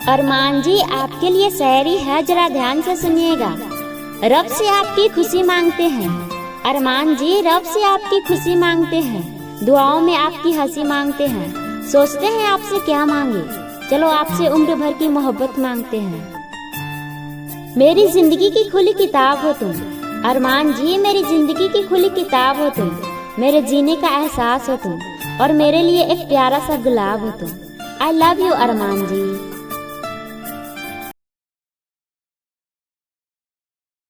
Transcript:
अरमान जी, आपके लिए शायरी है, जरा ध्यान से सुनिएगा। रब से आपकी खुशी मांगते हैं। अरमान जी, रब से आपकी खुशी मांगते हैं, दुआओं में आपकी हंसी मांगते हैं। सोचते हैं आपसे क्या मांगे, चलो आपसे उम्र भर की मोहब्बत मांगते हैं। मेरी जिंदगी की खुली किताब हो तुम। अरमान जी, मेरी जिंदगी की खुली किताब हो तुम, मेरे जीने का एहसास हो तुम, और मेरे लिए एक प्यारा सा गुलाब हो तुम। I love you Armaan ji.